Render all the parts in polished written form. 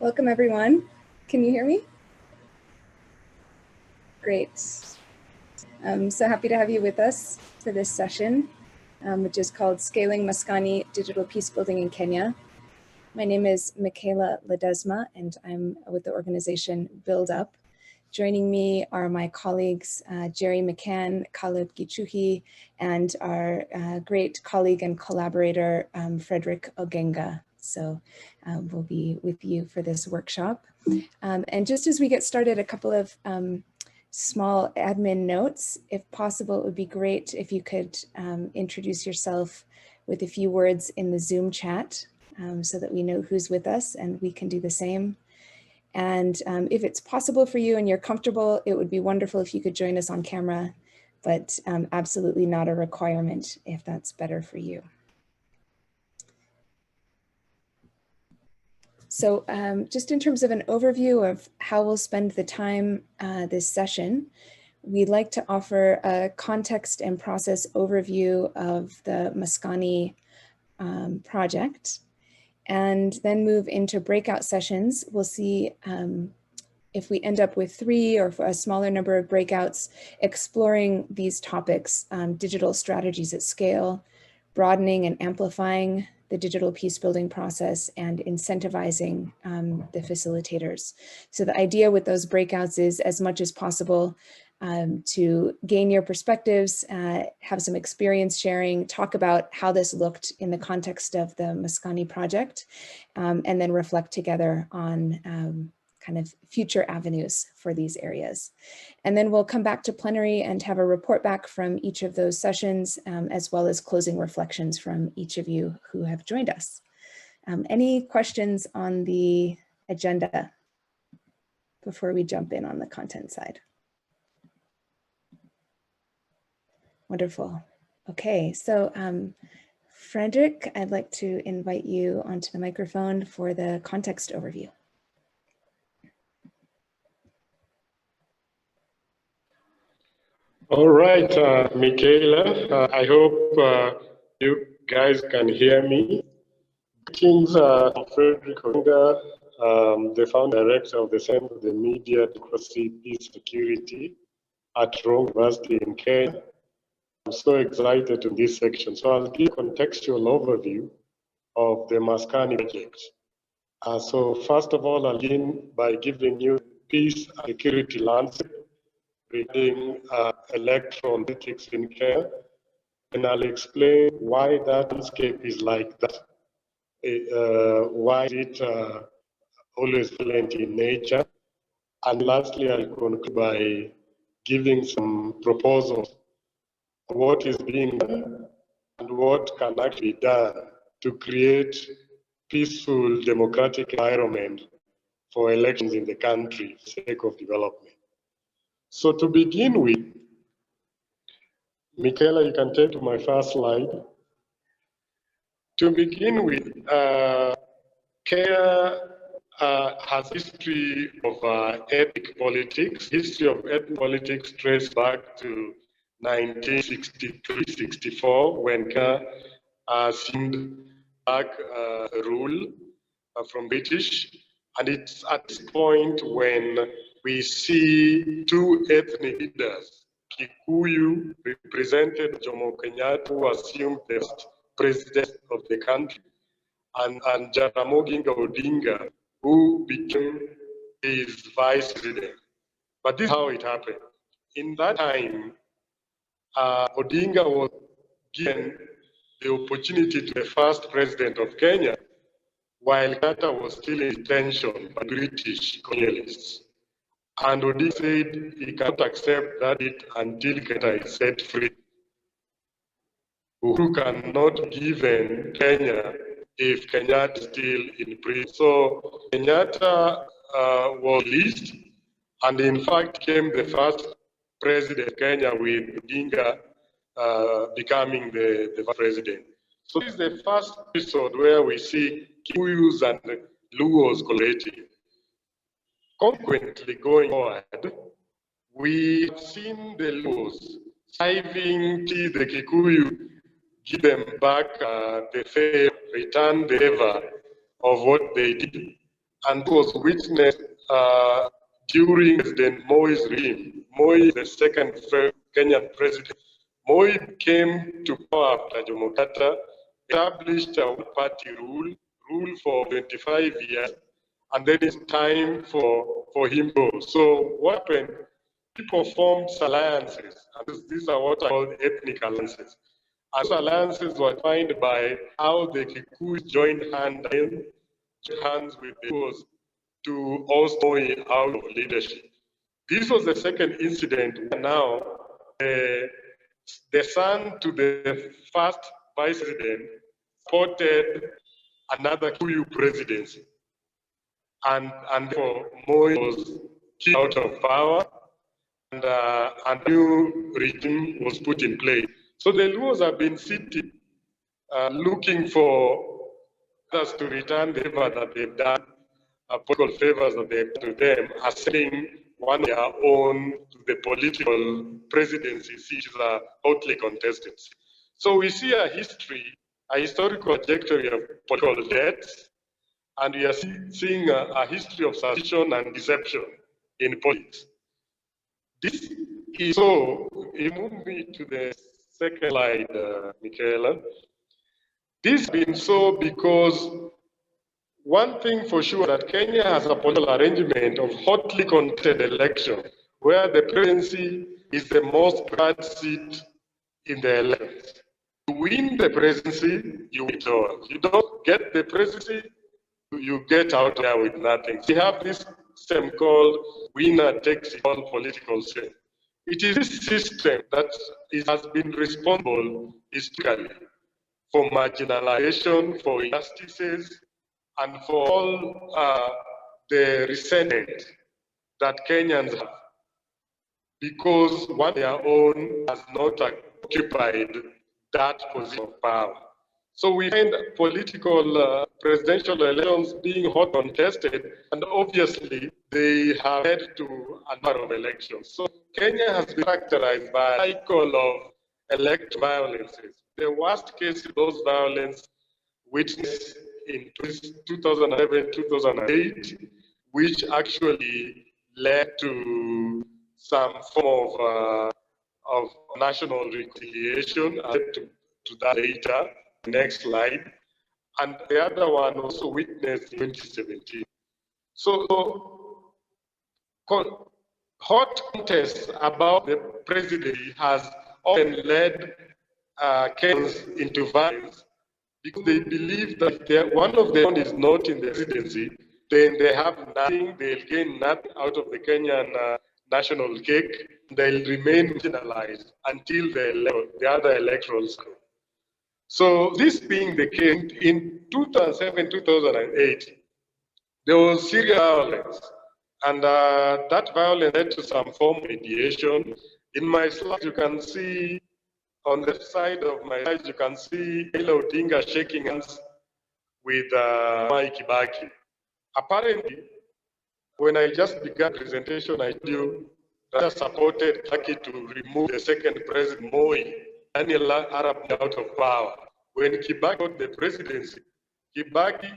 Welcome, everyone. Can you hear me? Great. I'm so happy to have you with us for this session, which is called Scaling Maskani Digital Peacebuilding in Kenya. My name is Michaela Ledesma, and I'm with the organization Build Up. Joining me are my colleagues, Jerry McCann, Caleb Gichuhi, and our great colleague and collaborator, Fredrick Ogenga. So we'll be with you for this workshop. And just as we get started, a couple of small admin notes. If possible, it would be great if you could introduce yourself with a few words in the Zoom chat so that we know who's with us and we can do the same. And if it's possible for you and you're comfortable, it would be wonderful if you could join us on camera, but absolutely not a requirement if that's better for you. So just in terms of an overview of how we'll spend the time this session, we'd like to offer a context and process overview of the Maskani project, and then move into breakout sessions. We'll see if we end up with 3 or a smaller number of breakouts exploring these topics, digital strategies at scale, broadening and amplifying the digital peace building process, and incentivizing the facilitators. So the idea with those breakouts is, as much as possible, to gain your perspectives, have some experience sharing, talk about how this looked in the context of the Maskani project, and then reflect together on kind of future avenues for these areas. And then we'll come back to plenary and have a report back from each of those sessions, as well as closing reflections from each of you who have joined us. Any questions on the agenda before we jump in on the content side? Wonderful. Okay, so Fredrick, I'd like to invite you onto the microphone for the context overview. All right, Michaela, I hope you guys can hear me. Greetings, Fredrick Ogenga, the founder director of the Center of the Media, Democracy, Peace, Security at Rongo University in Kenya. I'm so excited in this section. So I'll give a contextual overview of the Maskani project. So first of all, I'll begin by giving you peace and security landscape regarding electoral politics in Kenya, and I'll explain why that landscape is like that. Why is it always violent in nature? And lastly, I'll conclude by giving some proposals on what is being done and what can actually be done to create peaceful democratic environment for elections in the country for the sake of development. So to begin with, Michaela, you can take to my first slide. To begin with, Kenya has history of ethnic politics. History of ethnic politics traces back to 1963-64 when Kenya assumed black rule from British. And it's at this point when we see 2 ethnic leaders, Kikuyu, represented Jomo Kenyatta, who assumed the first president of the country, and Jaramogi Odinga, who became his vice president. But this is how it happened. In that time, Odinga was given the opportunity to be the first president of Kenya, while Kenyatta was still in detention by British colonialists. And Odinga said he cannot accept that until Kenyatta is set free. Who cannot give in Kenya if Kenyatta is still in prison. So Kenyatta was released, and in fact became the first president of Kenya, with Ogenga becoming the vice president. So this is the first episode where we see Kikuyus and Luos collaborating. Consequently, going forward, we have seen the Luos striving to the Kikuyu, give them back the favor, return the favor of what they did. and was witnessed during President Moi's regime. Moi, the second Kenyan president. Moi came to power after Jomo Kenyatta, established a one-party rule for 25 years, and then it's time for him to go. So what happened? People formed alliances, and these are what I call ethnic alliances. And those alliances were defined by how the Kikuyu joined hands with the Igbos to also out of leadership. This was the second incident where now the son to the first vice president supported another Kikuyu presidency. And therefore, Moi was kicked out of power, and a new regime was put in place. So the Luos have been sitting, looking for others to return the favor that they've done, political favors that they've done to them, assigning one of their own to the political presidency, which is hotly contested. So we see a historical trajectory of political debts, and we are seeing a history of suspicion and deception in politics. This is so, you move me to the second slide, Michaela. This has been so because one thing for sure that Kenya has a political arrangement of hotly contested election where the presidency is the most preferred seat in the elections. You win the presidency, you withdraw. You don't get the presidency, you get out there with nothing. We have this system called winner takes it all political system. It is this system that has been responsible historically for marginalization, for injustices, and for all the resentment that Kenyans have, because one of their own has not occupied that position of power. So we find political presidential elections being hot contested, and obviously they have led to a number of elections. So Kenya has been characterized by a cycle of elect violences. The worst case of those violence witnessed in 2007, 2008, which actually led to some form of national reconciliation. I'll get to that later. Next slide. And the other one also witnessed in 2017. So hot contests about the presidency has often led Kenyans into violence because they believe that if one of them is not in the presidency, then they have nothing, they'll gain nothing out of the Kenyan national cake, they'll remain marginalized until the other electorals go. So this being the case, in 2007, 2008, there was serious violence, and that violence led to some form of mediation. In my slide, you can see, on the side of my slide, you can see Raila Odinga shaking hands with Mike Kibaki. Apparently, when I just began the presentation, I told you that I supported Kibaki to remove the second president, Moi, Daniel Arap out of power. When Kibaki got the presidency, Kibaki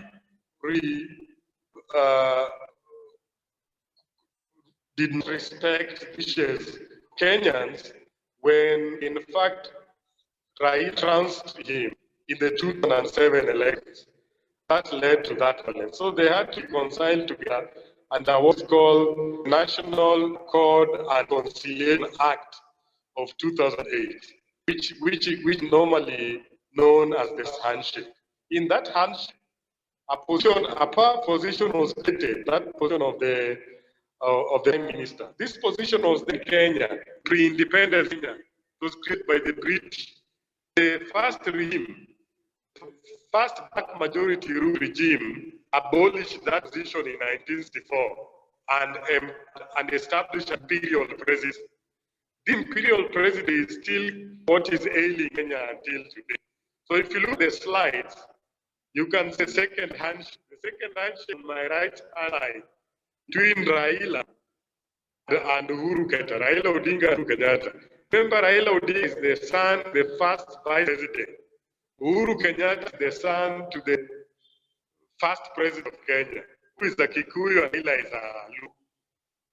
did not respect wishes Kenyans when, in fact, Raila trounced him in the 2007 elections. That led to that violence. So they had to reconcile together under what's called National Code and Conciliation Act of 2008, which normally known as the handshake. In that handshake, a power position was created, that position of the Prime Minister. This position was in Kenya, pre-independence Kenya. It was created by the British. The first regime, first black majority rule regime, abolished that position in 1964 and established imperial presidency. The imperial presidency is still what is ailing Kenya until today. So if you look at the slides, you can see the second handshake on my right hand between Raila and Uhuru Kenyatta, Raila Odinga and Uhuru Kenyatta. Remember, Raila Odinga is the son, the first vice president. Uhuru Kenyatta is the son to the first president of Kenya. who is a Kikuyu and Ila is a Luo.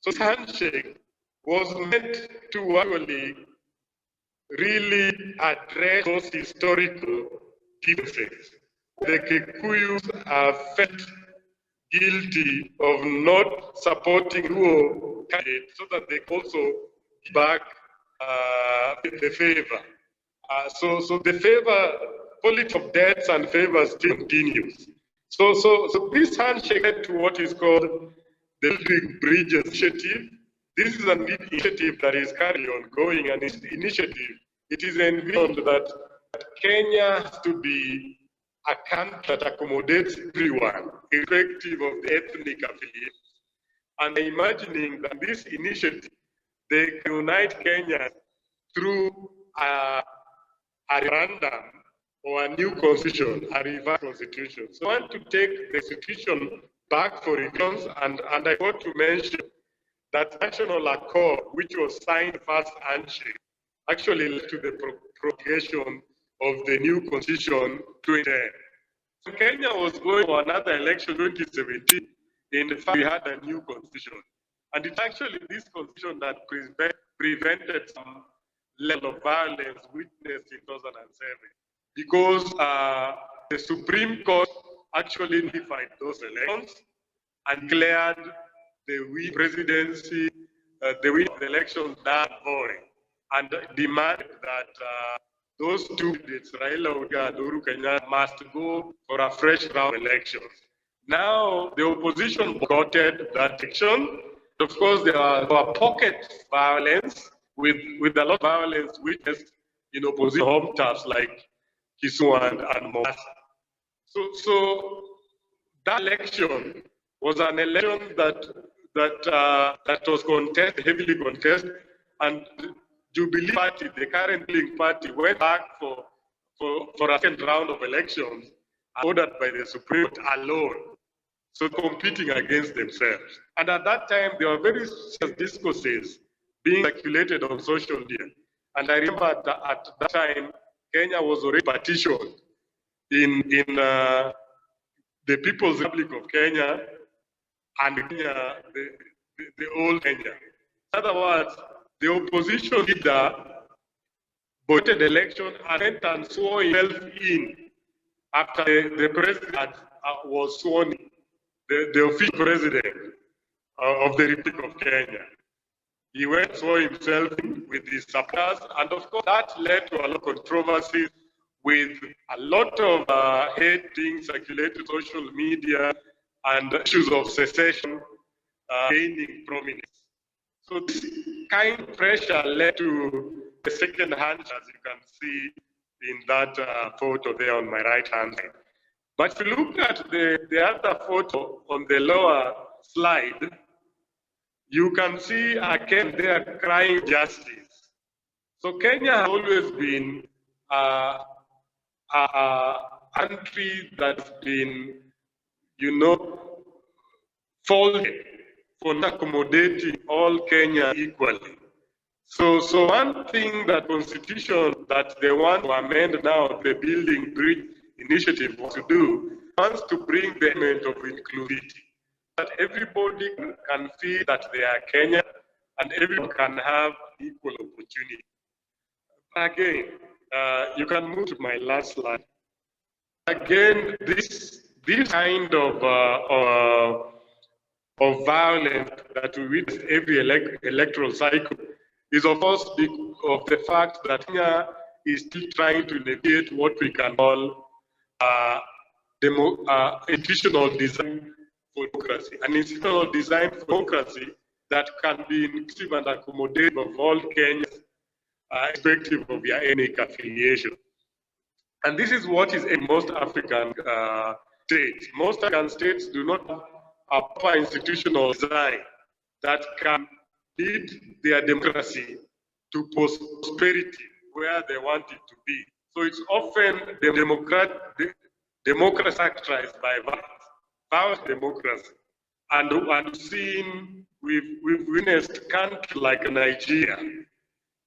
So this handshake was meant to actually really address those historical differences. The Kikuyus are felt guilty of not supporting Luo candidates so that they also give back the favor. So the favor, politics of debts and favors still continues. So this handshake led to what is called the Building Bridges Initiative. This is an initiative that is currently ongoing, and this initiative, it is envisioned that Kenya has to be a country that accommodates everyone, irrespective of the ethnic affiliation. And imagining that this initiative, they unite Kenya through a referendum or a new constitution, a revised constitution. So I want to take the constitution back for revisions, and I want to mention that national accord, which was signed first handshake, actually led to the promulgation of the new constitution 2010. So Kenya was going for another election 2017. In fact, we had a new constitution. And it's actually this constitution that prevented some level of violence witnessed in 2007. Because the Supreme Court actually notified those elections and declared the presidency, the winner of the elections not void, and demanded that those two candidates, Raila Odinga and Uhuru Kenyatta, must go for a fresh round of elections. Now, the opposition boycotted that election. Of course, there were pocket violence with a lot of violence witnessed in opposition hometowns like Kisumu and Mombasa. So that election was an election that was contested, heavily contested, and Jubilee Party, the current ruling party, went back for a second round of elections ordered by the Supreme Court alone, so competing against themselves. And at that time, there were very serious discourses being circulated on social media. And I remember at that time, Kenya was already partitioned in the People's Republic of Kenya and Kenya, the old Kenya. In other words, the opposition leader voted election and went and swore himself in after the president was sworn in, the official president of the Republic of Kenya. He went and swore himself in with his supporters, and of course that led to a lot of controversies with a lot of hate being circulated on social media and issues of secession gaining prominence. So this kind of pressure led to the second hand, as you can see in that photo there on my right hand side. But if you look at the other photo on the lower slide, you can see again they are crying justice. So Kenya has always been a country that's been, folded for not accommodating all Kenya equally. So one thing that constitution that they want to amend now, the Building Bridge Initiative wants to do, wants to bring the element of inclusivity, that everybody can feel that they are Kenyan and everyone can have equal opportunity. Again, you can move to my last slide. Again, this kind of violence that we witness every electoral cycle is of course because of the fact that Kenya is still trying to navigate what we can call institutional design for democracy, an institutional design for democracy that can be inclusive and accommodative of all Kenyans, irrespective of their ethnic affiliation. And this is what is in most African states. Most African states do not have a proper institutional design that can lead their democracy to prosperity where they want it to be. So it's often the democracy characterized by violence democracy. And seen, we've witnessed countries like Nigeria,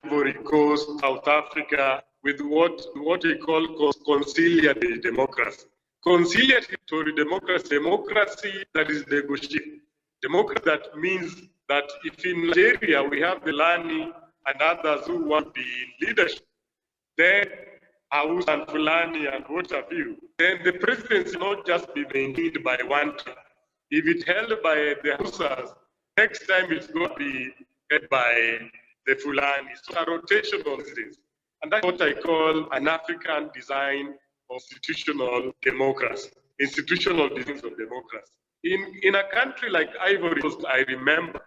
Ivory Coast, South Africa, with what we call conciliatory democracy. Conciliatory democracy, democracy that is negotiated. Democracy that means that if in Nigeria we have the Lani and others who want to be in leadership, then Haus and Fulani and what have you, then the presidency not just be maintained by one tribe. If it's held by the Hausas, next time it's going to be held by the Fulani. So a rotational presidency. And that's what I call an African design of institutional democracy, institutional design of democracy. In a country like Ivory Coast, I remember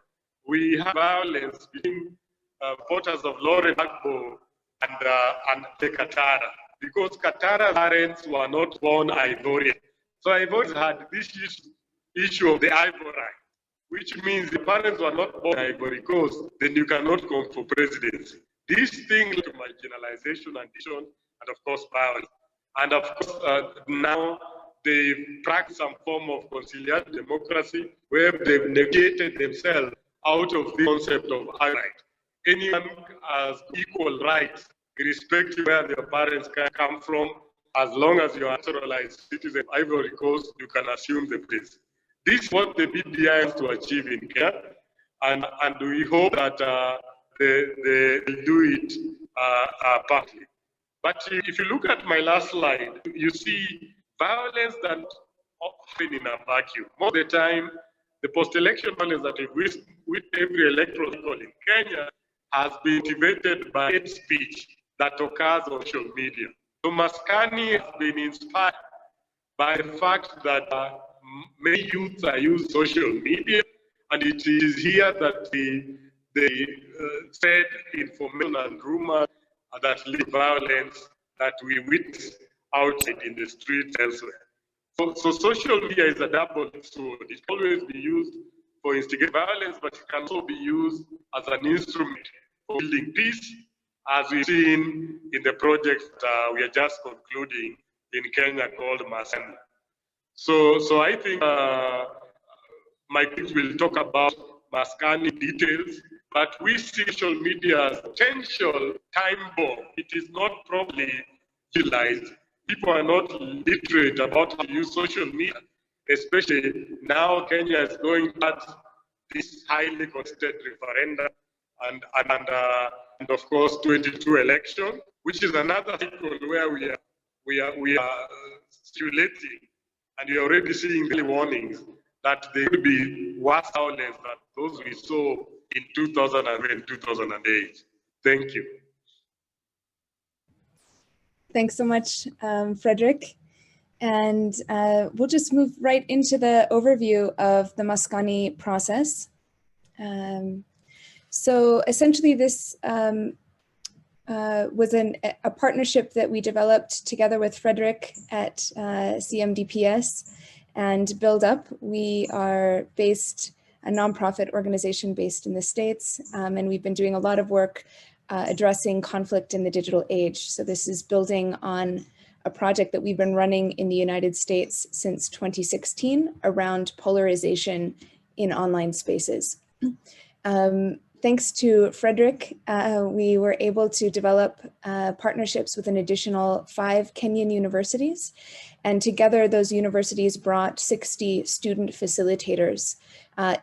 we had violence between supporters of Laurent Gbagbo and the Katara, because Katara parents were not born Ivorian. So Ivorians had this issue of the Ivory right, which means the parents were not born Ivory Coast, then you cannot come for presidency. These things to marginalization and division, and of course violence. And of course, now they practice some form of conciliatory democracy where they've negated themselves out of the concept of right. Anyone has equal rights, irrespective of where their parents can come from. As long as you are naturalized citizen of Ivory Coast, you can assume the place. This is what the BDI wants to achieve in Kenya, and we hope that they do it partly. But if you look at my last slide, you see violence that happen in a vacuum. Most of the time, the post-election violence that we with every electoral cycle in Kenya has been motivated by hate speech that occurs on social media. So Maskani has been inspired by the fact that many youths are using social media, and it is here that they spread information and rumors that lead to violence that we witness outside in the streets elsewhere. So social media is a double-edged sword. It can always be used for instigating violence, but it can also be used as an instrument for building peace, as we've seen in the project we are just concluding in Kenya called Maskani. So I think my colleagues will talk about Maskani details, but we see social media as a potential time bomb. It is not properly utilized. People are not literate about how to use social media, especially now Kenya is going at this highly contested referendum and of course 22 election, which is another cycle where we are stimulating, and you're already seeing the warnings that there will be worse violence than those we saw in 2007 and 2008. Thank you. Thanks so much, Fredrick. And we'll just move right into the overview of the Maskani process. So essentially this was a partnership that we developed together with Fredrick at CMDPS and Build Up. We are a nonprofit organization based in the States, and we've been doing a lot of work addressing conflict in the digital age. So this is building on a project that we've been running in the United States since 2016 around polarization in online spaces. Thanks to Fredrick, we were able to develop partnerships with an additional 5 Kenyan universities. And together those universities brought 60 student facilitators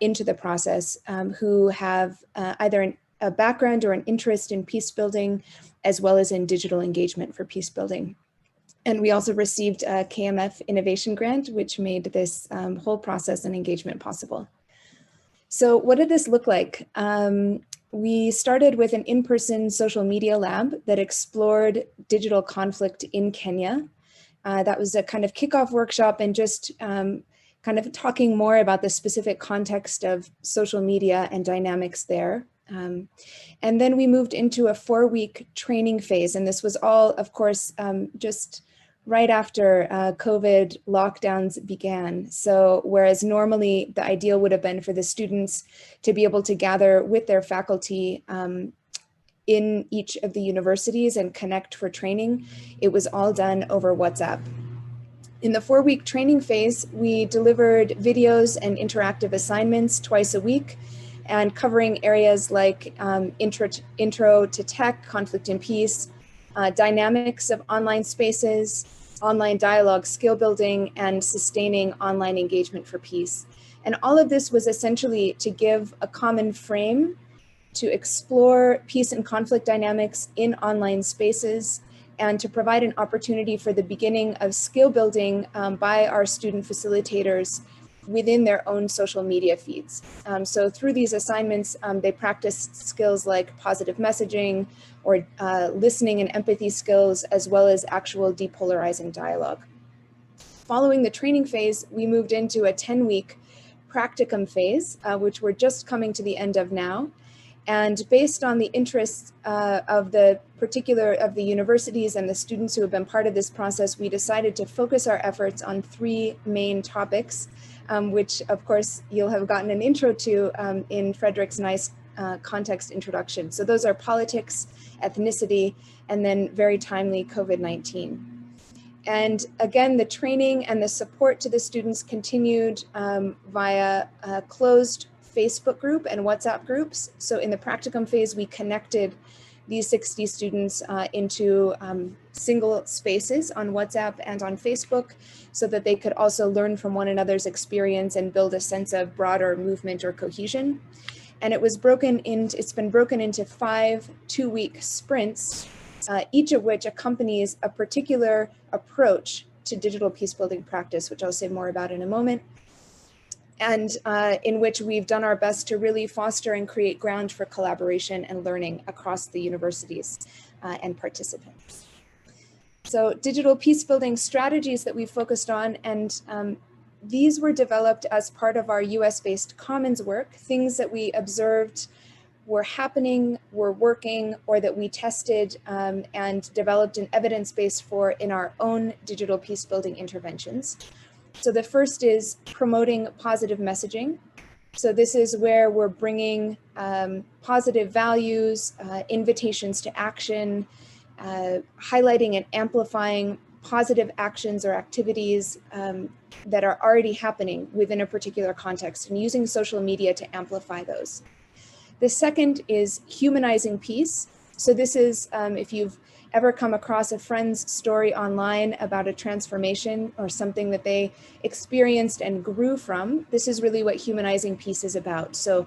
into the process who have either a background or an interest in peace building, as well as in digital engagement for peace building. And we also received a KMF innovation grant, which made this whole process and engagement possible. So what did this look like? We started with an in-person social media lab that explored digital conflict in Kenya. That was a kind of kickoff workshop and just kind of talking more about the specific context of social media and dynamics there. And then we moved into a 4-week training phase. And this was all, of course, just right after COVID lockdowns began. So whereas normally the ideal would have been for the students to be able to gather with their faculty in each of the universities and connect for training, it was all done over WhatsApp. In the 4-week training phase, we delivered videos and interactive assignments twice a week, and covering areas like intro to tech, conflict and peace, dynamics of online spaces, online dialogue, skill building, and sustaining online engagement for peace. And all of this was essentially to give a common frame to explore peace and conflict dynamics in online spaces, and to provide an opportunity for the beginning of skill building by our student facilitators within their own social media feeds. So through these assignments, they practiced skills like positive messaging or listening and empathy skills, as well as actual depolarizing dialogue. Following the training phase, we moved into a 10-week practicum phase, which we're just coming to the end of now. And based on the interests of the universities and the students who have been part of this process, we decided to focus our efforts on 3 main topics, which of course you'll have gotten an intro to in Fredrick's nice context introduction. So those are politics, ethnicity, and then very timely COVID-19. And again, the training and the support to the students continued via a closed Facebook group and WhatsApp groups. So in the practicum phase, we connected these 60 students into single spaces on WhatsApp and on Facebook, so that they could also learn from one another's experience and build a sense of broader movement or cohesion. And it's been broken into 5 2-week sprints, each of which accompanies a particular approach to digital peacebuilding practice, which I'll say more about in a moment, and in which we've done our best to really foster and create ground for collaboration and learning across the universities and participants. So digital peacebuilding strategies that we focused on, and these were developed as part of our US-based commons work, things that we observed were happening, were working, or that we tested and developed an evidence base for in our own digital peacebuilding interventions. So the first is promoting positive messaging. So this is where we're bringing positive values, invitations to action, highlighting and amplifying positive actions or activities that are already happening within a particular context, and using social media to amplify those. The second is humanizing peace. So this is, if you've ever come across a friend's story online about a transformation or something that they experienced and grew from, this is really what humanizing peace is about. So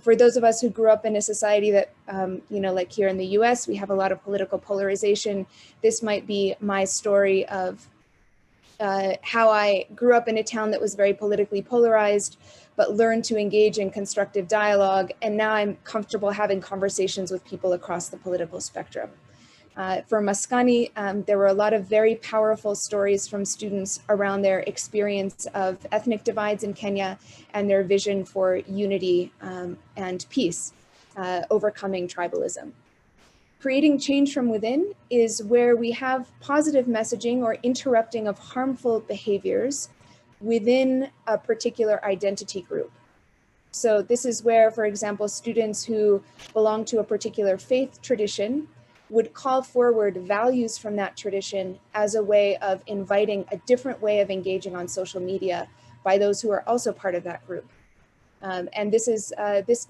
for those of us who grew up in a society that, like here in the US, we have a lot of political polarization, this might be my story of how I grew up in a town that was very politically polarized, but learned to engage in constructive dialogue. And now I'm comfortable having conversations with people across the political spectrum. For Maskani, there were a lot of very powerful stories from students around their experience of ethnic divides in Kenya and their vision for unity and peace, overcoming tribalism. Creating change from within is where we have positive messaging or interrupting of harmful behaviors within a particular identity group. So this is where, for example, students who belong to a particular faith tradition would call forward values from that tradition as a way of inviting a different way of engaging on social media by those who are also part of that group. And this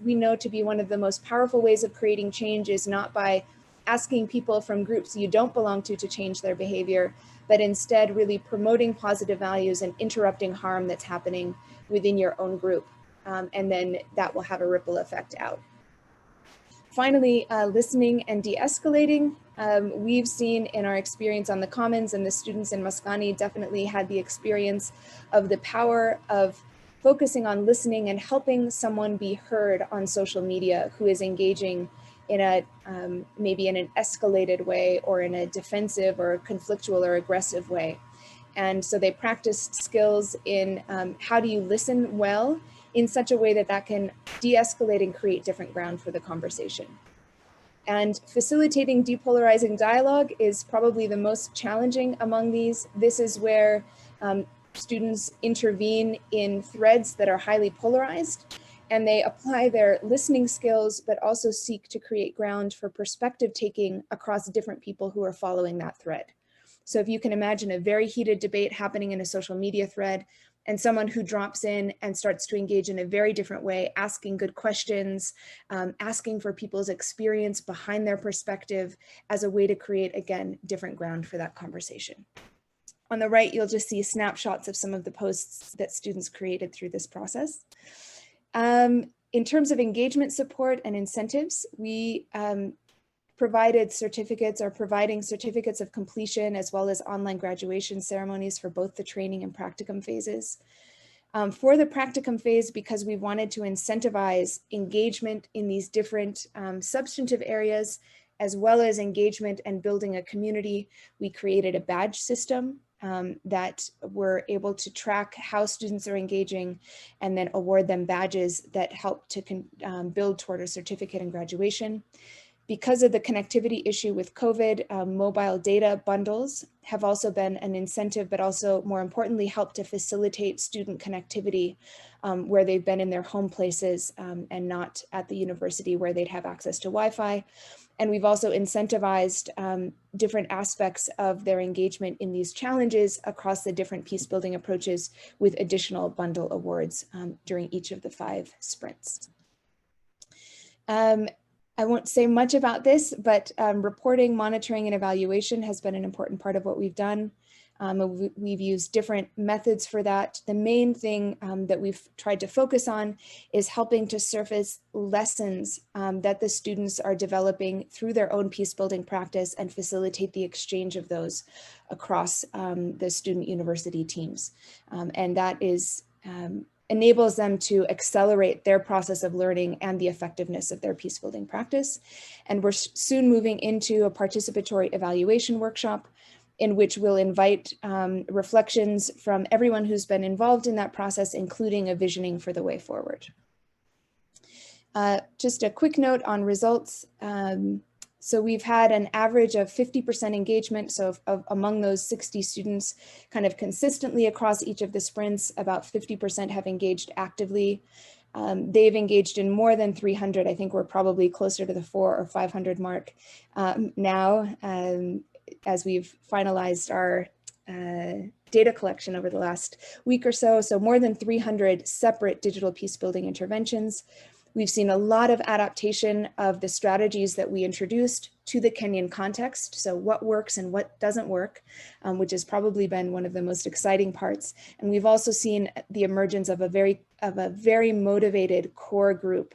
we know to be one of the most powerful ways of creating change, is not by asking people from groups you don't belong to change their behavior, but instead really promoting positive values and interrupting harm that's happening within your own group. And then that will have a ripple effect out. Finally, listening and de-escalating. We've seen in our experience on the Commons, and the students in Maskani definitely had the experience of the power of focusing on listening and helping someone be heard on social media who is engaging in a maybe in an escalated way, or in a defensive or conflictual or aggressive way. And so they practiced skills in how do you listen well in such a way that that can de-escalate and create different ground for the conversation. And facilitating depolarizing dialogue is probably the most challenging among these. This is where students intervene in threads that are highly polarized, and they apply their listening skills, but also seek to create ground for perspective taking across different people who are following that thread. So if you can imagine a very heated debate happening in a social media thread, and someone who drops in and starts to engage in a very different way, asking good questions, asking for people's experience behind their perspective as a way to create, again, different ground for that conversation. On the right, you'll just see snapshots of some of the posts that students created through this process. In terms of engagement support and incentives, we provided certificates or providing certificates of completion as well as online graduation ceremonies for both the training and practicum phases. For the practicum phase, because we wanted to incentivize engagement in these different substantive areas, as well as engagement and building a community, we created a badge system that we're able to track how students are engaging and then award them badges that help to build toward a certificate and graduation. Because of the connectivity issue with COVID, mobile data bundles have also been an incentive, but also more importantly, help to facilitate student connectivity where they've been in their home places and not at the university where they'd have access to Wi-Fi. And we've also incentivized different aspects of their engagement in these challenges across the different peace building approaches with additional bundle awards during each of the 5 sprints. I won't say much about this, but reporting, monitoring, and evaluation has been an important part of what we've done. We've used different methods for that. The main thing that we've tried to focus on is helping to surface lessons that the students are developing through their own peace building practice and facilitate the exchange of those across the student university teams. And that is enables them to accelerate their process of learning and the effectiveness of their peace building practice. And we're soon moving into a participatory evaluation workshop in which we'll invite reflections from everyone who's been involved in that process, including a visioning for the way forward. Just a quick note on results. So we've had an average of 50% engagement. So among those 60 students, kind of consistently across each of the sprints, about 50% have engaged actively. They've engaged in more than 300. I think we're probably closer to the 400 or 500 mark now, as we've finalized our data collection over the last week or so. So more than 300 separate digital peace building interventions. We've seen a lot of adaptation of the strategies that we introduced to the Kenyan context. So what works and what doesn't work, which has probably been one of the most exciting parts. And we've also seen the emergence of a very motivated core group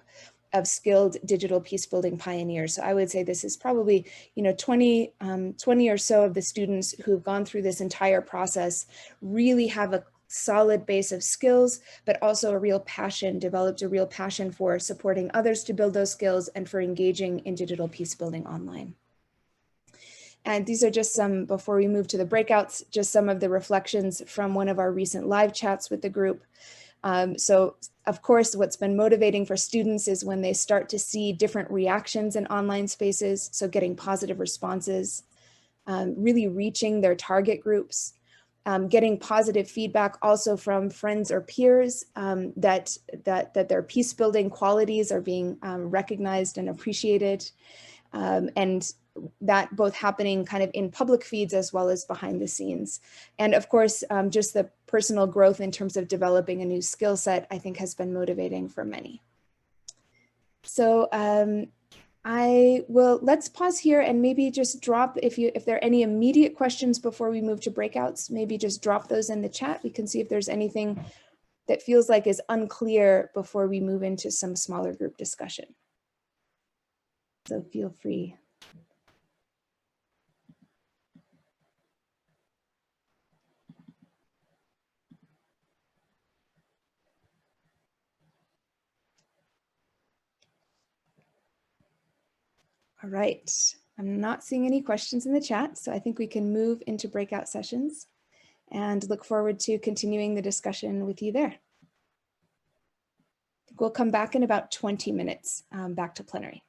of skilled digital peace building pioneers. So I would say this is probably, 20 or so of the students who've gone through this entire process really have a solid base of skills, but also developed a real passion for supporting others to build those skills and for engaging in digital peace building online. And these are just some, before we move to the breakouts, just some of the reflections from one of our recent live chats with the group. So of course, what's been motivating for students is when they start to see different reactions in online spaces. So getting positive responses, really reaching their target groups, getting positive feedback also from friends or peers that their peace building qualities are being recognized and appreciated. And that both happening kind of in public feeds as well as behind the scenes. And of course, just the personal growth in terms of developing a new skill set, I think has been motivating for many. So let's pause here and maybe just drop, if there are any immediate questions before we move to breakouts, maybe just drop those in the chat. We can see if there's anything that feels like is unclear before we move into some smaller group discussion. So feel free. All right, I'm not seeing any questions in the chat, so I think we can move into breakout sessions and look forward to continuing the discussion with you there. We'll come back in about 20 minutes, back to plenary.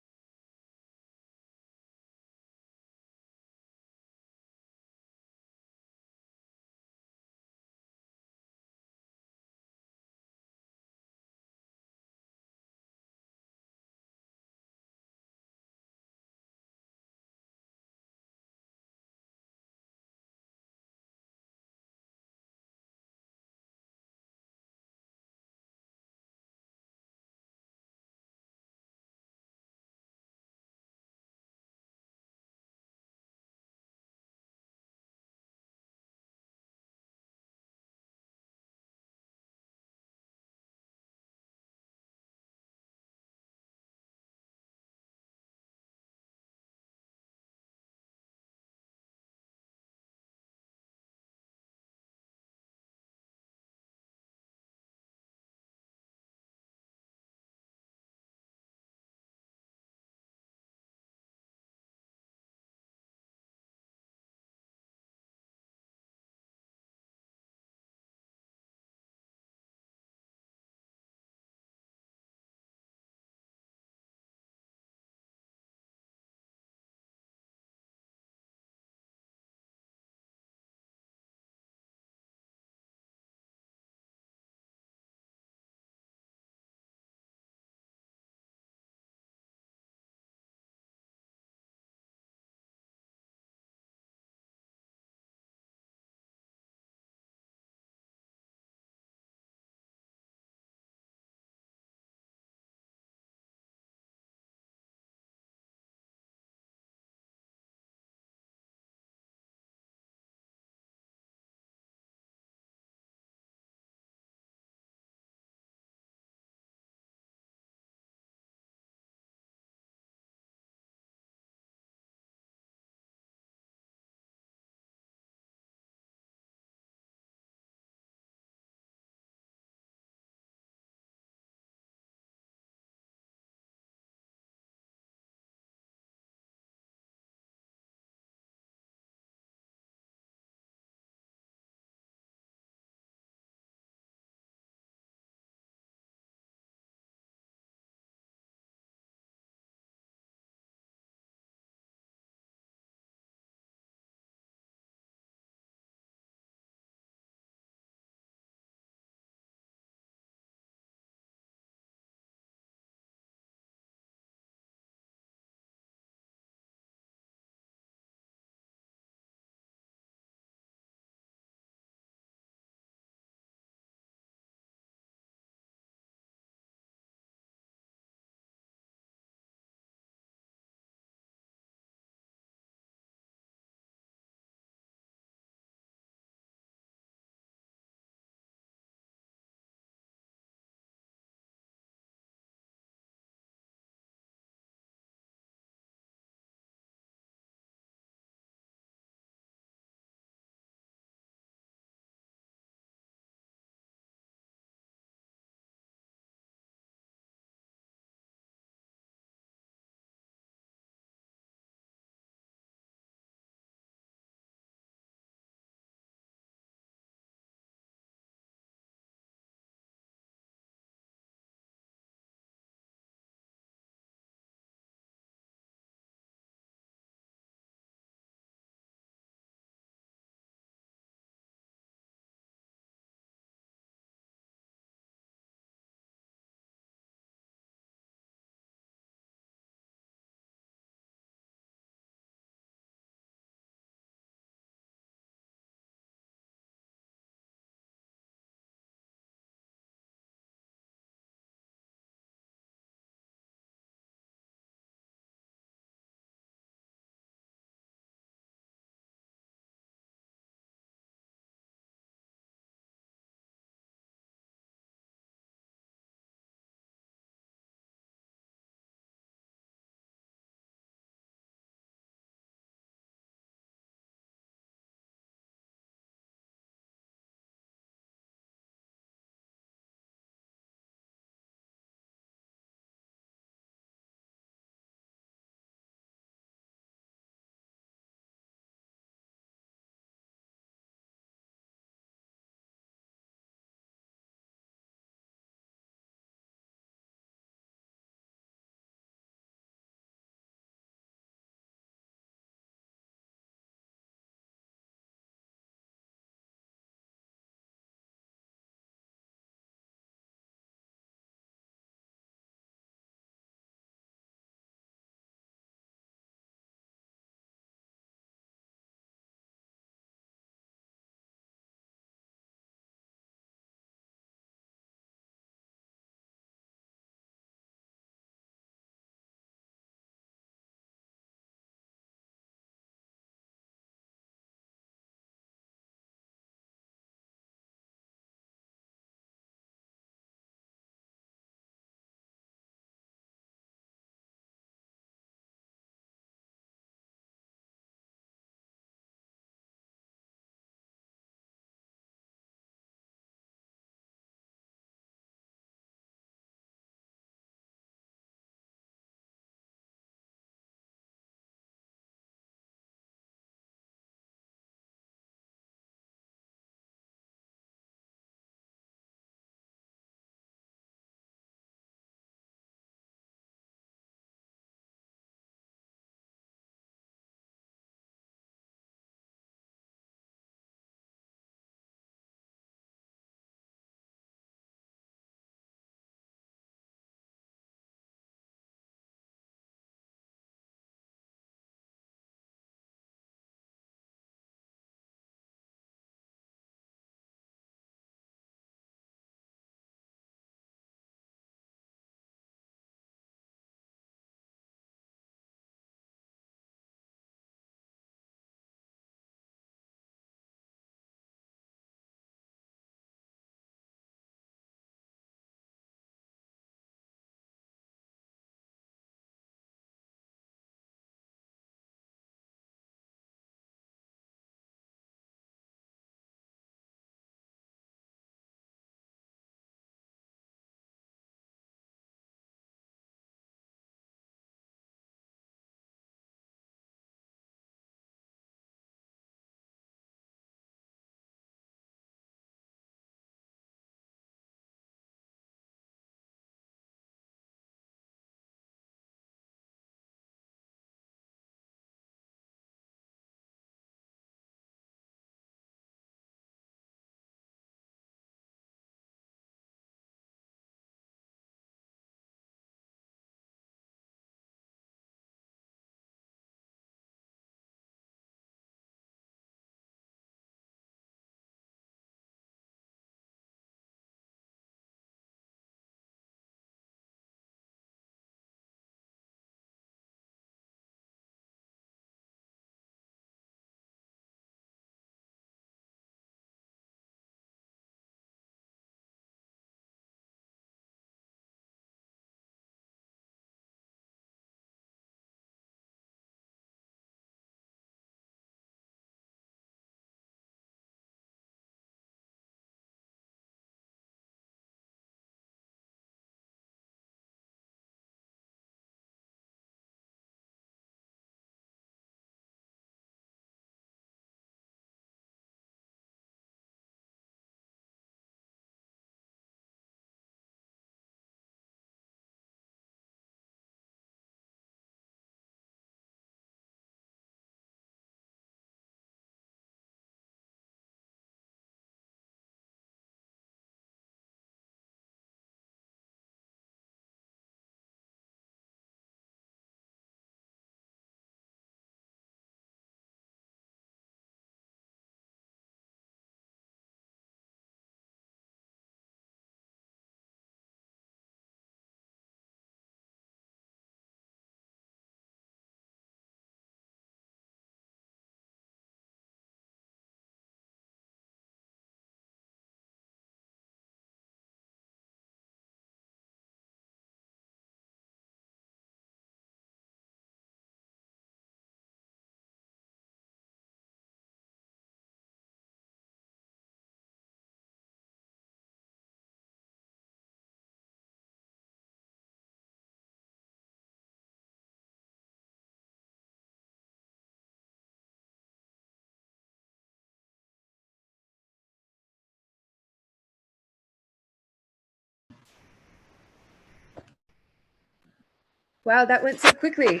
Wow, that went so quickly.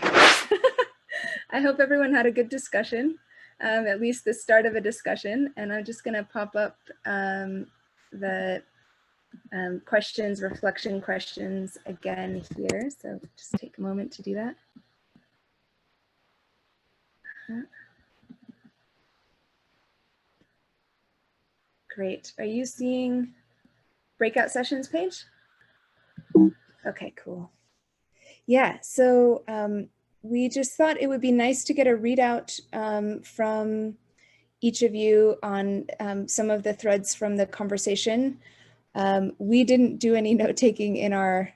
I hope everyone had a good discussion, at least the start of a discussion. And I'm just going to pop up the questions, reflection questions again here. So just take a moment to do that. Great. Are you seeing breakout sessions page? Okay, cool. Yeah, so we just thought it would be nice to get a readout from each of you on some of the threads from the conversation. We didn't do any note-taking in our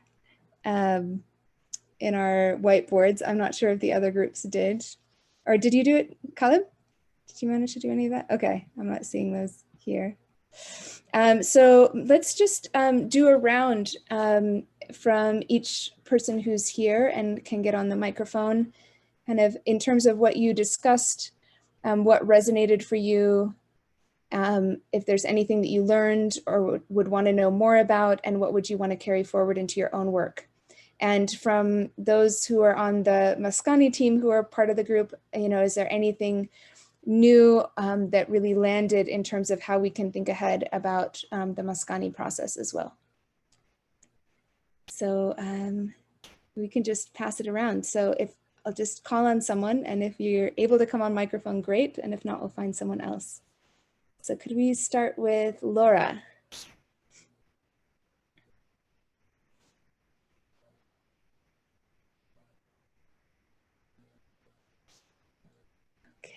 whiteboards. I'm not sure if the other groups did. Or did you do it, Caleb? Did you manage to do any of that? Okay, I'm not seeing those here. So let's just do a round from each person who's here and can get on the microphone, kind of in terms of what you discussed, what resonated for you, if there's anything that you learned or would want to know more about, and what would you want to carry forward into your own work. And from those who are on the Maskani team who are part of the group, you know, is there anything new that really landed in terms of how we can think ahead about the Maskani process as well? So we can just pass it around. So if I'll just call on someone, and if you're able to come on microphone, great. And if not, we'll find someone else. So could we start with Laura?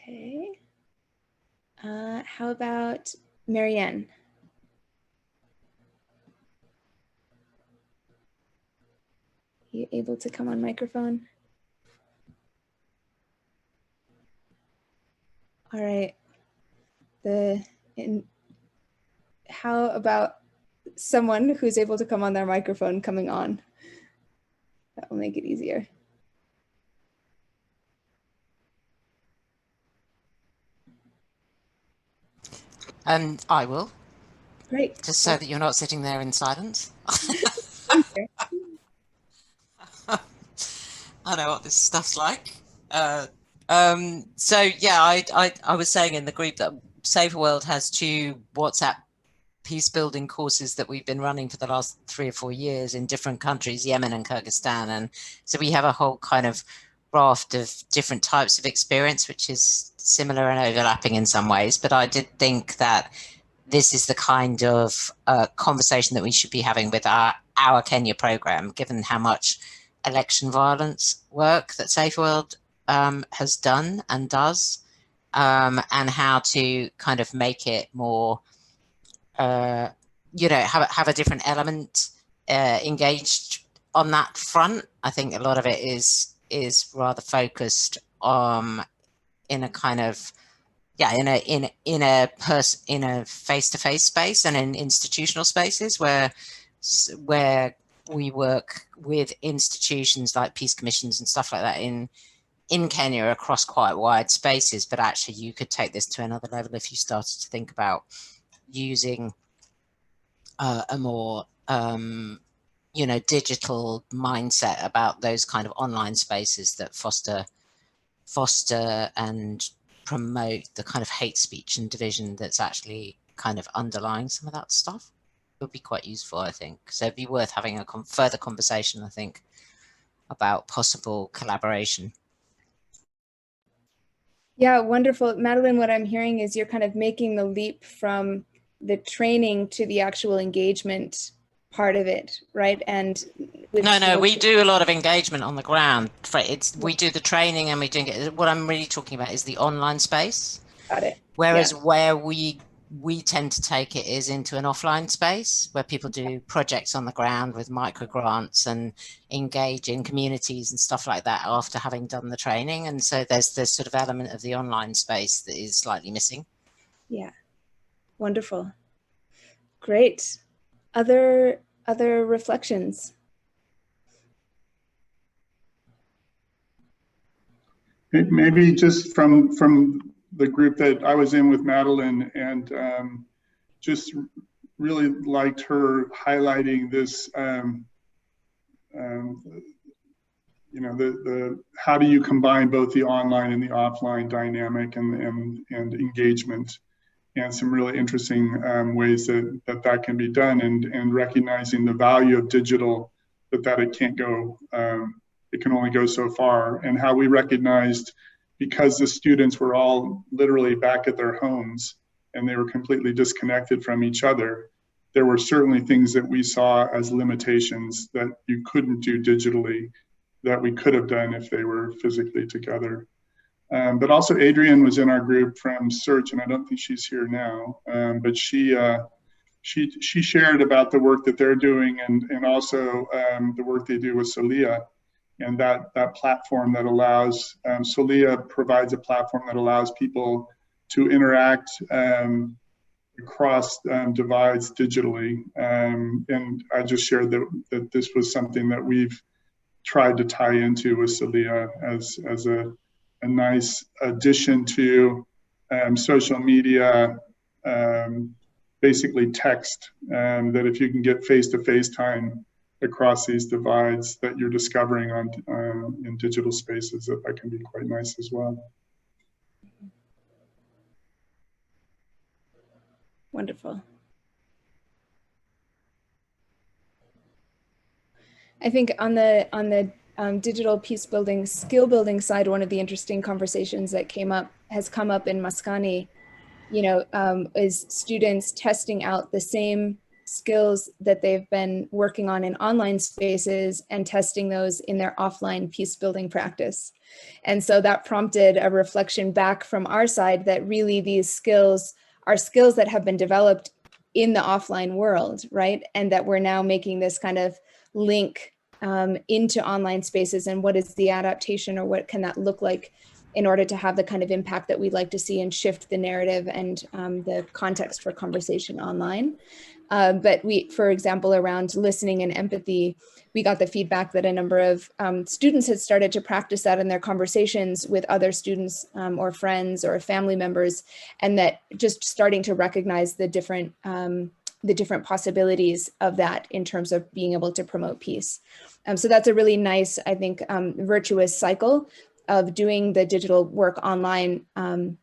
Okay. How about Marianne? You able to come on microphone? All right. How about someone who's able to come on their microphone coming on? That will make it easier. I will. Great. Just so that you're not sitting there in silence. I know what this stuff's like. So yeah, I was saying in the group that Safer World has 2 WhatsApp peace building courses that we've been running for the last 3 or 4 years in different countries, Yemen and Kyrgyzstan. And so we have a whole kind of raft of different types of experience, which is similar and overlapping in some ways. But I did think that this is the kind of conversation that we should be having with our Kenya program, given how much election violence work that Safe World has done and does, and how to kind of make it more, you know, have a different element engaged on that front. I think a lot of it is rather focused in a kind of, yeah, in a face-to-face space and in institutional spaces where we work with institutions like peace commissions and stuff like that in Kenya across quite wide spaces. But actually you could take this to another level if you started to think about using a more you know, digital mindset about those kind of online spaces that foster and promote the kind of hate speech and division that's actually kind of underlying some of that stuff. It would be quite useful, I think. So it'd be worth having a further conversation, I think, about possible collaboration. Yeah, wonderful. Madeline, what I'm hearing is you're kind of making the leap from the training to the actual engagement part of it, right? And no, we do a lot of engagement on the ground. We do the training and we do it. What I'm really talking about is the online space. Got it. Whereas where we tend to take it is into an offline space where people do projects on the ground with micro grants and engage in communities and stuff like that after having done the training. And so there's this sort of element of the online space that is slightly missing. Yeah, wonderful. Great. Other reflections? Maybe just from the group that I was in with Madeline, and just really liked her highlighting this, you know, the how do you combine both the online and the offline dynamic and engagement, and some really interesting ways that can be done, and recognizing the value of digital, that it can't go, it can only go so far, and how we recognized, because the students were all literally back at their homes and they were completely disconnected from each other, there were certainly things that we saw as limitations that you couldn't do digitally that we could have done if they were physically together. But also Adrienne was in our group from Search, and I don't think she's here now, but she shared about the work that they're doing, and also the work they do with Solia, and that platform that allows, Solia provides a platform that allows people to interact across divides digitally. And I just shared that this was something that we've tried to tie into with Solia as a nice addition to social media, basically text, that if you can get face-to-face time across these divides that you're discovering in digital spaces, that can be quite nice as well. Wonderful. I think on the digital peace building, skill building side, one of the interesting conversations that has come up in Maskani, you know, is students testing out the same skills that they've been working on in online spaces and testing those in their offline peace building practice. And so that prompted a reflection back from our side that really these skills are skills that have been developed in the offline world, right? And that we're now making this kind of link into online spaces, and what is the adaptation, or what can that look like in order to have the kind of impact that we'd like to see and shift the narrative and the context for conversation online. But for example, around listening and empathy, we got the feedback that a number of students had started to practice that in their conversations with other students or friends or family members, and that just starting to recognize the different possibilities of that in terms of being able to promote peace. So that's a really nice, I think, virtuous cycle of doing the digital work online and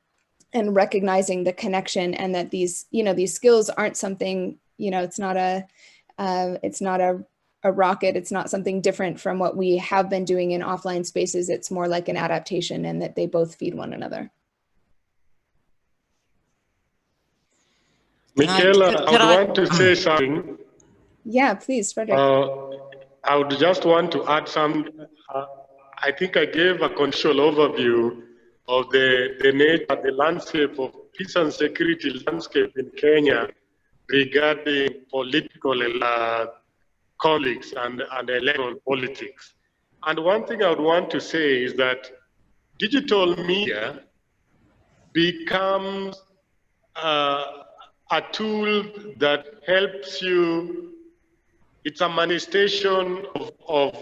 recognizing the connection, and that these skills aren't something, it's not a rocket. It's not something different from what we have been doing in offline spaces. It's more like an adaptation, and that they both feed one another. Michaela, I would want to say something. Yeah, please, Fredrick. I would just want to add some. I think I gave a contextual overview of the nature, the landscape of peace and security landscape in Kenya regarding political conflicts and electoral politics. And one thing I would want to say is that digital media becomes a tool that helps you. It's a manifestation of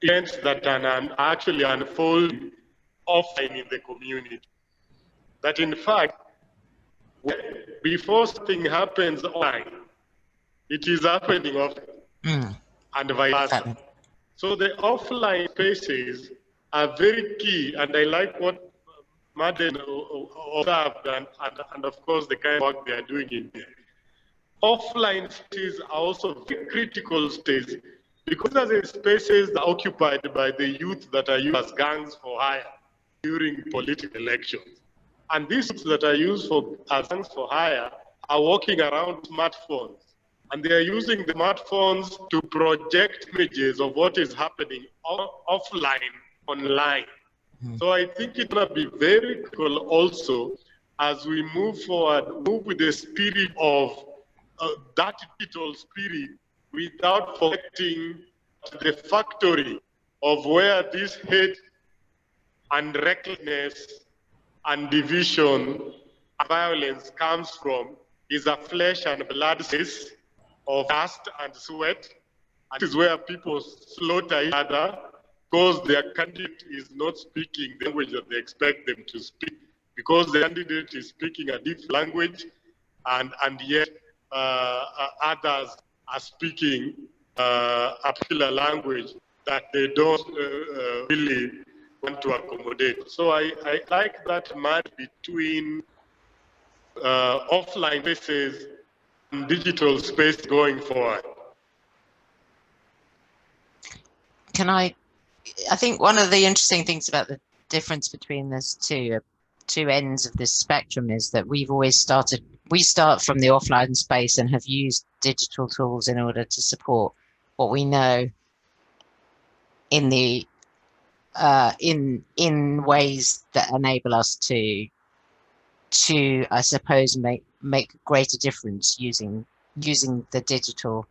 events that are actually unfolding offline in the community. That in fact, before something happens online, it is happening offline, and vice versa. So the offline spaces are very key, and I like what Madden observed, and of course the kind of work they are doing in there. Offline spaces are also very critical spaces, because those are spaces that are occupied by the youth that are used as gangs for hire during political elections. And these youths that are used as gangs for hire are walking around smartphones, and they are using the smartphones to project images of what is happening offline, online. So I think it's going to be very critical also as we move forward, move with the spirit of that digital spirit, without forgetting the factory of where this hate and recklessness and division and violence comes from is a flesh and blood space of dust and sweat. And this is where people slaughter each other because their candidate is not speaking the language that they expect them to speak, because the candidate is speaking a different language, and yet others are speaking a particular language that they don't really want to accommodate. So I like that match between offline spaces and digital space going forward. I think one of the interesting things about the difference between those two ends of this spectrum is that we start from the offline space and have used digital tools in order to support what we know in the in ways that enable us to I suppose make greater difference using the digital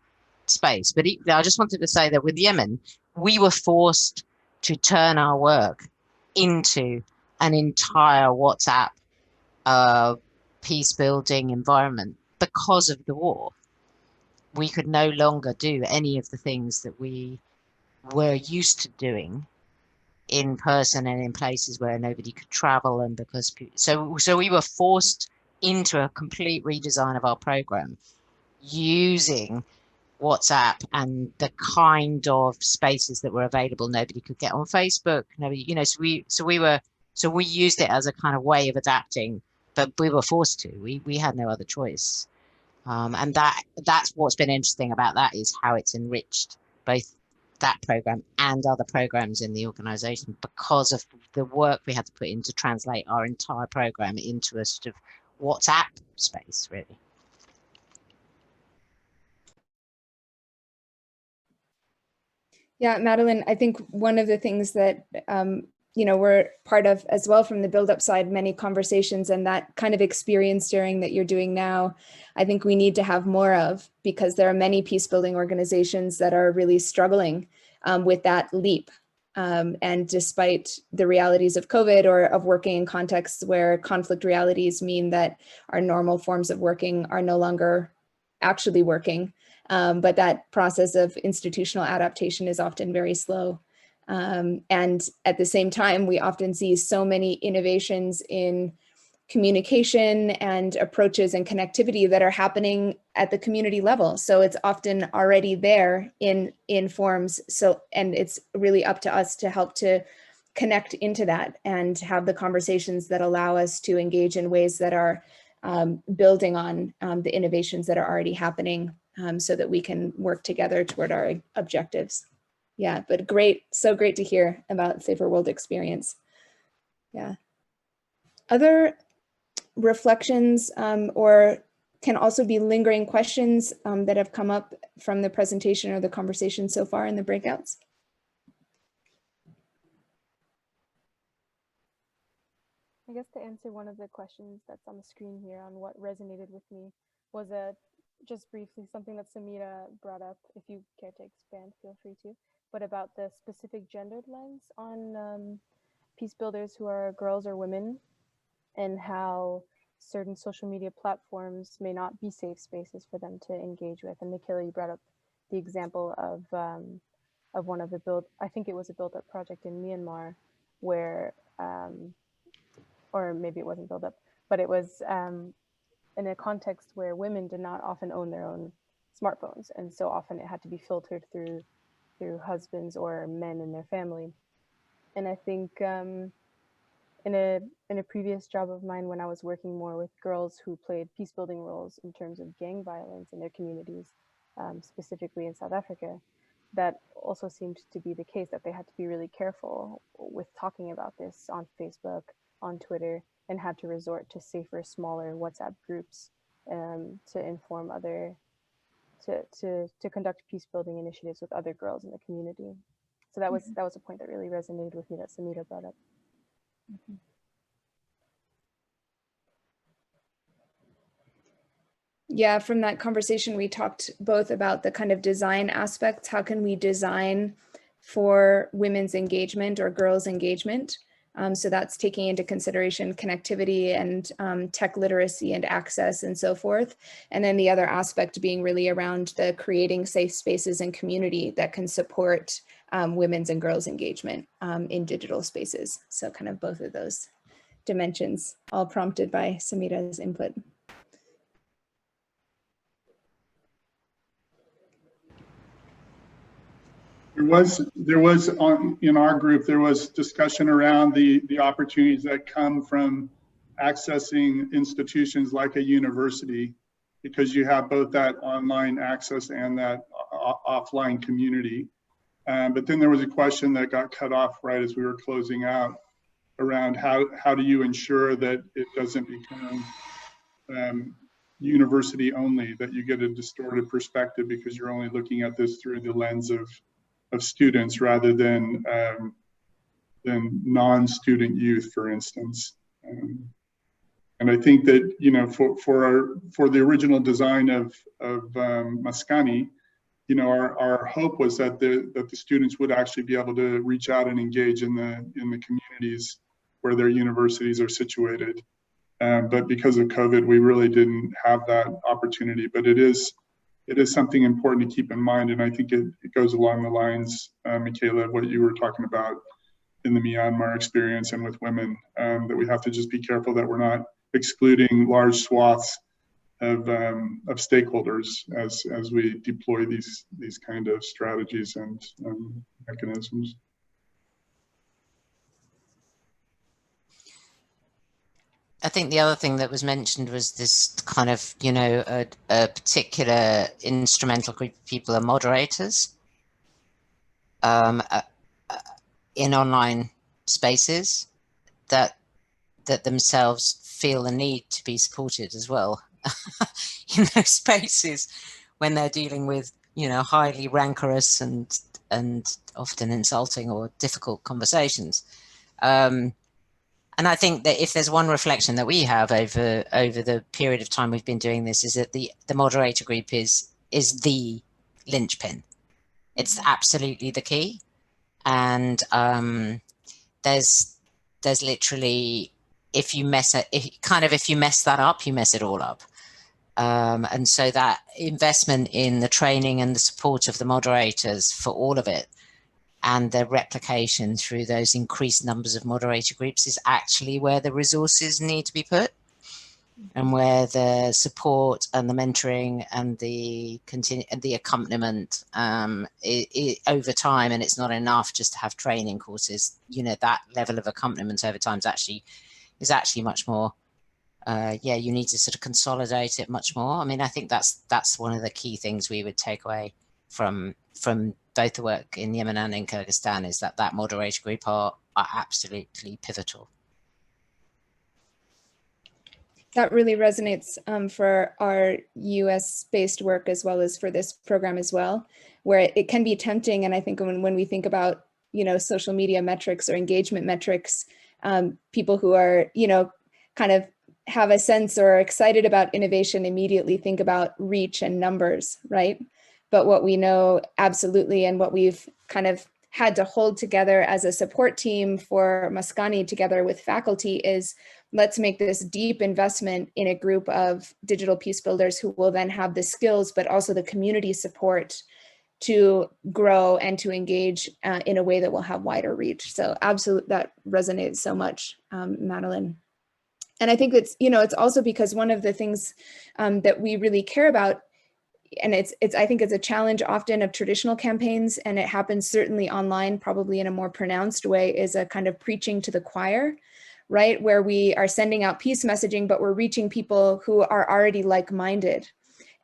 space. But equally, I just wanted to say that with Yemen, we were forced to turn our work into an entire WhatsApp peace building environment because of the war. We could no longer do any of the things that we were used to doing in person and in places where nobody could travel, and because so we were forced into a complete redesign of our program using WhatsApp and the kind of spaces that were available. Nobody could get on Facebook. Nobody, so we used it as a kind of way of adapting, but we were forced to. We had no other choice, and that's what's been interesting about that, is how it's enriched both that program and other programs in the organization because of the work we had to put in to translate our entire program into a sort of WhatsApp space, really. Yeah, Madeline, I think one of the things that, we're part of as well from the build-up side, many conversations, and that kind of experience during that you're doing now, I think we need to have more of, because there are many peace building organizations that are really struggling with that leap. And despite the realities of COVID or of working in contexts where conflict realities mean that our normal forms of working are no longer actually working, but that process of institutional adaptation is often very slow. And at the same time, we often see so many innovations in communication and approaches and connectivity that are happening at the community level. So it's often already there in forms. So, and it's really up to us to help to connect into that and have the conversations that allow us to engage in ways that are building on the innovations that are already happening, so that we can work together toward our objectives. Yeah, but great, so great to hear about Safer World Experience. Yeah. Other reflections or can also be lingering questions that have come up from the presentation or the conversation so far in the breakouts? I guess to answer one of the questions that's on the screen here on what resonated with me was just briefly something that Samira brought up. If you care to expand, feel free to, but about the specific gendered lens on peace builders who are girls or women, and how certain social media platforms may not be safe spaces for them to engage with. And Michaela, you brought up the example of one of the I think it was a build-up project in Myanmar where, or maybe it wasn't build-up, but it was in a context where women did not often own their own smartphones. And so often it had to be filtered through husbands or men in their family. And I think in a previous job of mine, when I was working more with girls who played peace building roles in terms of gang violence in their communities, specifically in South Africa, that also seemed to be the case, that they had to be really careful with talking about this on Facebook, on Twitter, and had to resort to safer, smaller WhatsApp groups to inform other, to conduct peace building initiatives with other girls in the community. So that was a point that really resonated with me that Samira brought up. Yeah, from that conversation, we talked both about the kind of design aspects. How can we design for women's engagement or girls' engagement? So that's taking into consideration connectivity and tech literacy and access and so forth. And then the other aspect being really around the creating safe spaces and community that can support women's and girls' engagement in digital spaces. So kind of both of those dimensions, all prompted by Samira's input. There was in our group, there was discussion around the opportunities that come from accessing institutions like a university, because you have both that online access and that offline community. But then there was a question that got cut off right as we were closing out around how do you ensure that it doesn't become university only, that you get a distorted perspective because you're only looking at this through the lens of students rather than non-student youth, for instance. And I think that, you know, for the original design of Maskani, you know, our hope was that the students would actually be able to reach out and engage in the communities where their universities are situated. But because of COVID, we really didn't have that opportunity. But it is something important to keep in mind, and I think it goes along the lines, Michaela, of what you were talking about in the Myanmar experience and with women, that we have to just be careful that we're not excluding large swaths of stakeholders as we deploy these kind of strategies and mechanisms. I think the other thing that was mentioned was this kind of, you know, a particular instrumental group of people are moderators in online spaces that themselves feel the need to be supported as well in those spaces when they're dealing with, you know, highly rancorous and often insulting or difficult conversations. And I think that if there's one reflection that we have over the period of time we've been doing this, is that the moderator group is the linchpin. It's absolutely the key. And there's literally, if you mess that up, you mess it all up. And so that investment in the training and the support of the moderators for all of it, and the replication through those increased numbers of moderator groups, is actually where the resources need to be put, and where the support and the mentoring and the accompaniment over time. And it's not enough just to have training courses. You know, that level of accompaniment over time is actually much more. You need to sort of consolidate it much more. I mean, I think that's one of the key things we would take away from both the work in Yemen and in Kyrgyzstan, is that moderator group are absolutely pivotal. That really resonates for our US-based work as well as for this program as well, where it can be tempting. And I think when we think about, you know, social media metrics or engagement metrics, people who are, you know, kind of have a sense or are excited about innovation immediately think about reach and numbers, right? But what we know absolutely, and what we've kind of had to hold together as a support team for Maskani together with faculty, is let's make this deep investment in a group of digital peace builders who will then have the skills, but also the community support to grow and to engage in a way that will have wider reach. So absolutely, that resonates so much, Madeline. And I think it's, you know, it's also because one of the things that we really care about, and I think it's a challenge often of traditional campaigns, and it happens certainly online, probably in a more pronounced way, is a kind of preaching to the choir, right? Where we are sending out peace messaging, but we're reaching people who are already like-minded.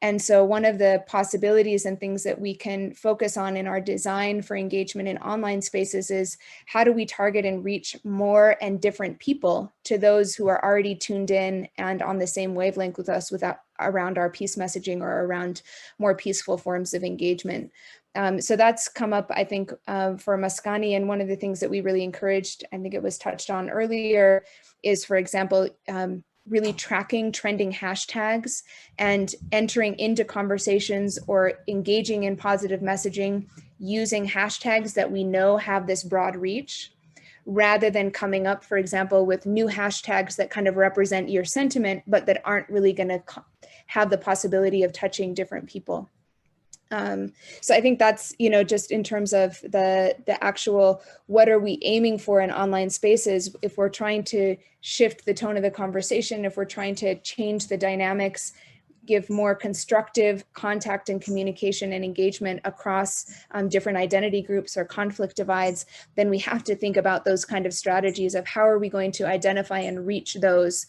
And so one of the possibilities and things that we can focus on in our design for engagement in online spaces is how do we target and reach more and different people, to those who are already tuned in and on the same wavelength with us around our peace messaging or around more peaceful forms of engagement. So that's come up, I think, for Maskani. And one of the things that we really encouraged, I think it was touched on earlier, is, for example, really tracking trending hashtags and entering into conversations or engaging in positive messaging using hashtags that we know have this broad reach, rather than coming up, for example, with new hashtags that kind of represent your sentiment, but that aren't really going to have the possibility of touching different people. So I think that's, you know, just in terms of the actual, what are we aiming for in online spaces? If we're trying to shift the tone of the conversation, if we're trying to change the dynamics, give more constructive contact and communication and engagement across different identity groups or conflict divides, then we have to think about those kind of strategies of how are we going to identify and reach those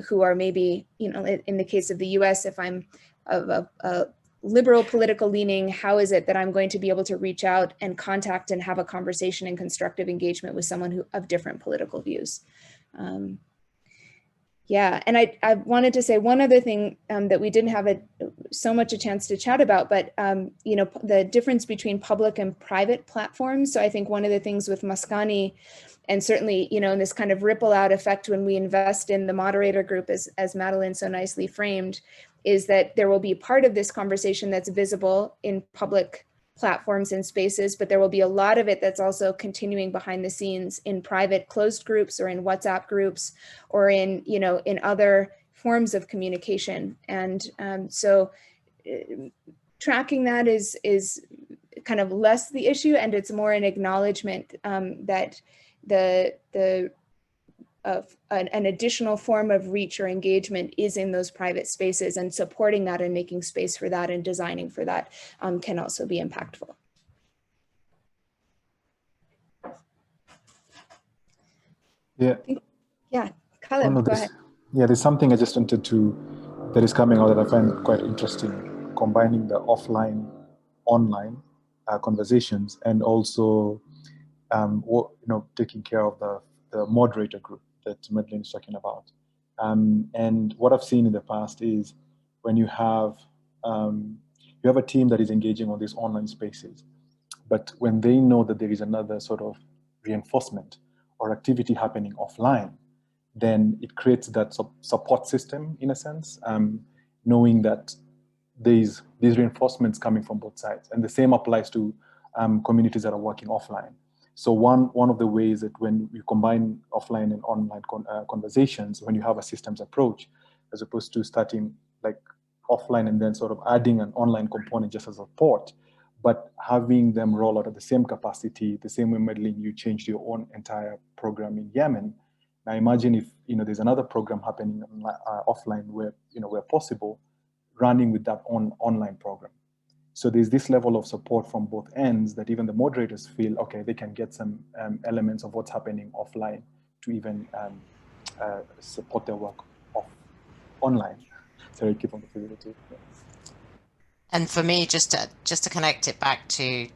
who are maybe, in the case of the US, if I'm of a liberal political leaning, how is it that I'm going to be able to reach out and contact and have a conversation and constructive engagement with someone who of different political views? Yeah, and I wanted to say one other thing that we didn't have so much a chance to chat about, but the difference between public and private platforms. So I think one of the things with Maskani, and certainly in this kind of ripple out effect when we invest in the moderator group, as Madeline so nicely framed, is that there will be part of this conversation that's visible in public platforms and spaces, but there will be a lot of it that's also continuing behind the scenes in private closed groups or in WhatsApp groups or in other forms of communication. And so tracking that is kind of less the issue, and it's more an acknowledgement that an additional form of reach or engagement is in those private spaces, and supporting that and making space for that and designing for that can also be impactful. Yeah. Yeah, Caleb, go ahead. Yeah, there's something I just wanted that is coming out that I find quite interesting, combining the offline, online conversations, and also taking care of the moderator group that Madeline is talking about. And what I've seen in the past is when you have a team that is engaging on these online spaces, but when they know that there is another sort of reinforcement or activity happening offline, then it creates that support system in a sense, knowing that these reinforcements coming from both sides. And the same applies to communities that are working offline. So one of the ways that when you combine offline and online conversations, when you have a systems approach, as opposed to starting like offline and then sort of adding an online component just as a support, but having them roll out at the same capacity, the same way, Madeline, you changed your own entire program in Yemen. Now imagine if there's another program happening offline where where possible, running with that online program. So there's this level of support from both ends that even the moderators feel, okay, they can get some elements of what's happening offline to even support their work online. Sorry, keep on the figurative. Yeah. And for me, just to connect it back to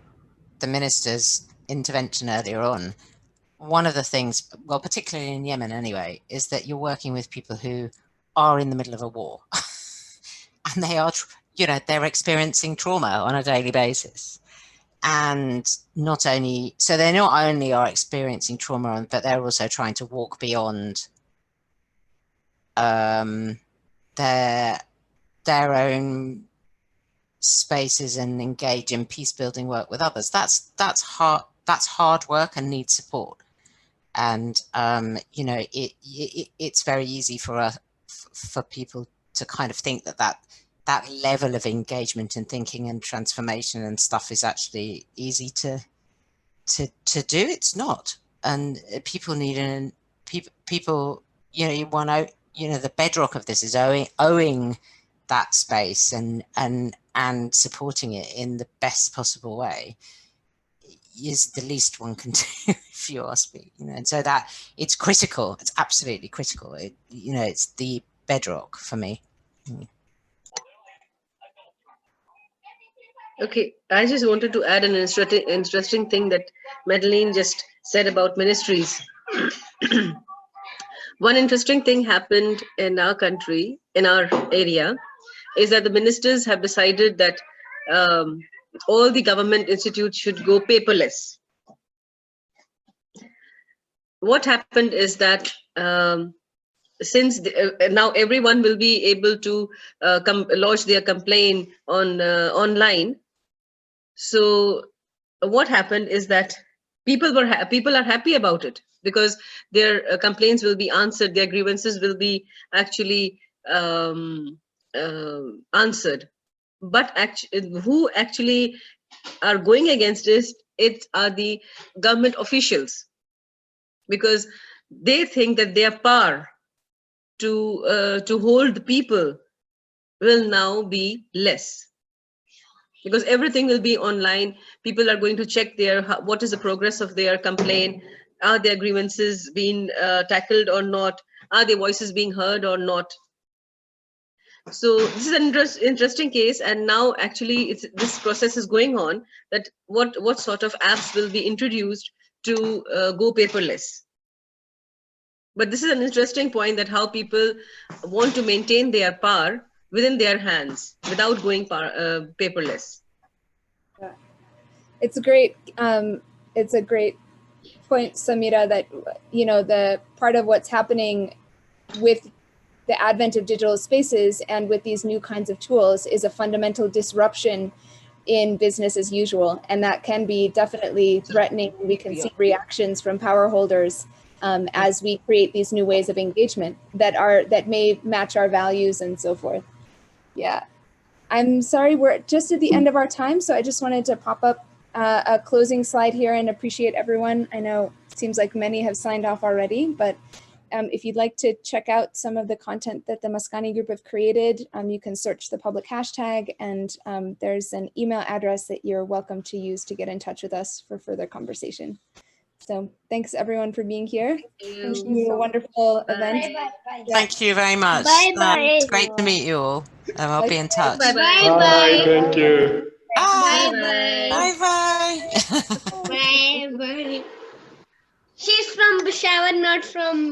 the minister's intervention earlier on, one of the things, well, particularly in Yemen anyway, is that you're working with people who are in the middle of a war. And they are, they're experiencing trauma on a daily basis. And they not only are experiencing trauma, but they're also trying to walk beyond their own spaces and engage in peace building work with others. That's hard work and needs support. And it's very easy for people to kind of think that level of engagement and thinking and transformation and stuff is actually easy to do. It's not, and people need you want to, the bedrock of this is owing that space and supporting it in the best possible way is the least one can do, if you ask me. And so that it's critical. It's absolutely critical. It's the bedrock for me. Okay, I just wanted to add an interesting thing that Madeline just said about ministries. One interesting thing happened in our country, in our area, is that the ministers have decided that all the government institutes should go paperless. What happened is that since now everyone will be able to lodge their complaint online, so what happened is that people are happy about it because their complaints will be answered, their grievances will be actually answered. But who actually are going against it are the government officials, because they think that they have power to hold the people will now be less, because everything will be online. People are going to check what is the progress of their complaint. Are their grievances being tackled or not? Are their voices being heard or not? So this is an interesting case, and now actually this process is going on, that what sort of apps will be introduced to go paperless. But this is an interesting point, that how people want to maintain their power within their hands without going paperless. Yeah. It's a great point, Samira, that, you know, the part of what's happening with the advent of digital spaces and with these new kinds of tools is a fundamental disruption in business as usual. And that can be definitely threatening. We can see reactions from power holders as we create these new ways of engagement that may match our values and so forth. Yeah. I'm sorry, we're just at the end of our time. So I just wanted to pop up a closing slide here and appreciate everyone. I know it seems like many have signed off already, but if you'd like to check out some of the content that the Maskani group have created, you can search the public hashtag, and there's an email address that you're welcome to use to get in touch with us for further conversation. So thanks everyone for being here. Thank you. A wonderful event. Yeah. Thank you very much. It's great to meet you all. And I'll be in touch. Bye-bye. Bye, thank you. Bye. Bye-bye. Bye-bye. Bye bye. She's from Peshawar, not from